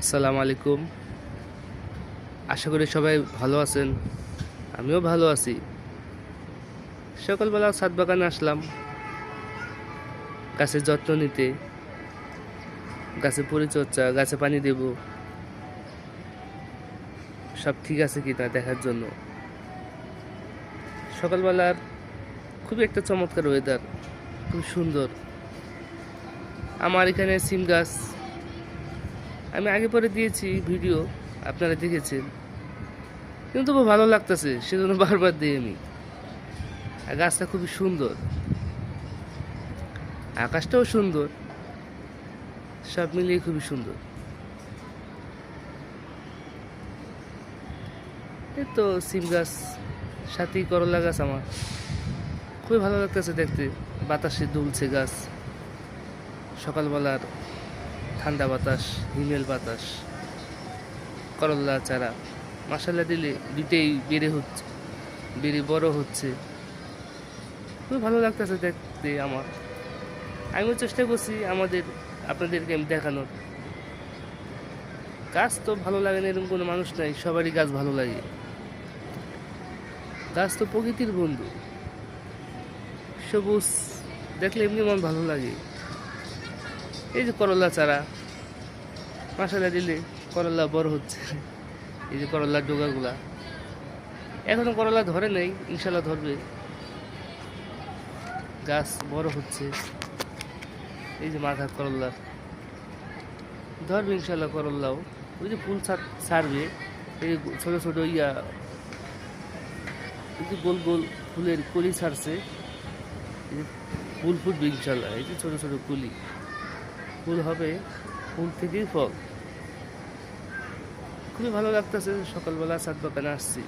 আসসালামু আলাইকুম। আশা করি সবাই ভালো আছেন। আমিও ভালো আছি। সকালবেলা ছাদ বাগানে আসলাম গাছের যত্ন নিতে, গাছের পরিচর্যা, গাছে পানি দেব, সব ঠিক আছে কিনা দেখার জন্য। সকালবেলার খুবই একটা চমৎকার ওয়েদার, খুব সুন্দর। আমার এখানে সিম গাছ আমি আগে পরে দিয়েছি ভিডিও, আপনারা দেখেছেন, কিন্তু খুব ভালো লাগতেছে, সেজন্য বারবার দিই আমি। আর গাছটা খুবই সুন্দর, আকাশটাও সুন্দর, সব মিলিয়ে খুবই সুন্দর। এই তো সিম গাছ, সাথেই করলা গাছ আমার খুবই ভালো লাগতেছে দেখতে। বাতাসে দুলছে গাছ, সকালবেলার ঠান্ডা বাতাস, হিমেল বাতাস। করলা চারা মশালা দিলে দুটেই বেড়ে বড় হচ্ছে, খুবই ভালো লাগতেছে দেখতে আমার। আমিও চেষ্টা করছি আপনাদেরকে আমি দেখানোর। গাছ তো ভালো লাগে না এরকম কোনো মানুষ নাই, সবারই গাছ ভালো লাগে। গাছ তো প্রকৃতির বন্ধু, সবুজ দেখলে এমনি মন ভালো লাগে। এই যে করলা চারা মশালা দিলে করলা বড় হচ্ছে, এই যে করলার ডোগাগুলা, এখনো করলা ধরে নাই, ইনশাল্লাহ ধরবে। গাছ বড় হচ্ছে, এই যে মাথা করলার ধরবে ইনশাল্লাহ করলাও। ওই যে ফুল ছাড়বে, এই যে ছোট ছোট এই যে গোল গোল ফুলের কলি ছাড়ছে, এই যে ফুল ফুটবে ইনশাল্লাহ। এই যে ছোট ছোট কলি ফুল হবে, ফুল থেকেই ফল। খুবই ভালো লাগতেছে। সকালবেলা ছাদ বাগানে আসছি।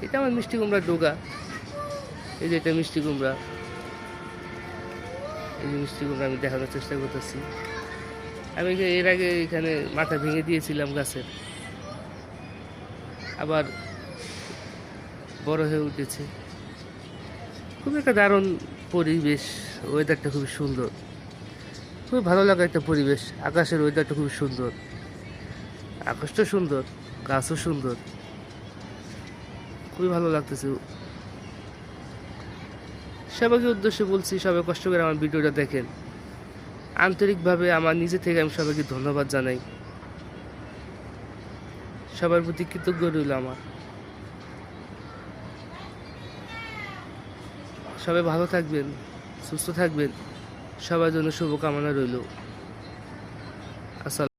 এটা আমার মিষ্টি কুমড়ার ডোগা। এই যে এটা মিষ্টি কুমড়া, এই যে মিষ্টি কুমড়া আমি দেখানোর চেষ্টা করতেছি। আমি এর আগে এখানে মাথা ভেঙে দিয়েছিলাম গাছের, আবার বড় হয়ে উঠেছে। খুবই একটা দারুণ পরিবেশ, ওয়েদারটা খুবই সুন্দর, খুবই ভালো লাগা একটা পরিবেশ। আকাশের ওয়েদারটা খুবই সুন্দর, আকাশটা সুন্দর, গাছও সুন্দর, খুবই ভালো লাগতেছে। সবাইকে উদ্দেশ্যে বলছি, সবাই কষ্ট করে আমার ভিডিওটা দেখেন। আন্তরিকভাবে আমার নিজে থেকে আমি সবাইকে ধন্যবাদ জানাই। সবার প্রতি কৃতজ্ঞ রইল আমার। সবাই ভালো থাকবেন, সুস্থ থাকবেন, সবার জন্য শুভকামনা রইল। আসসালাম।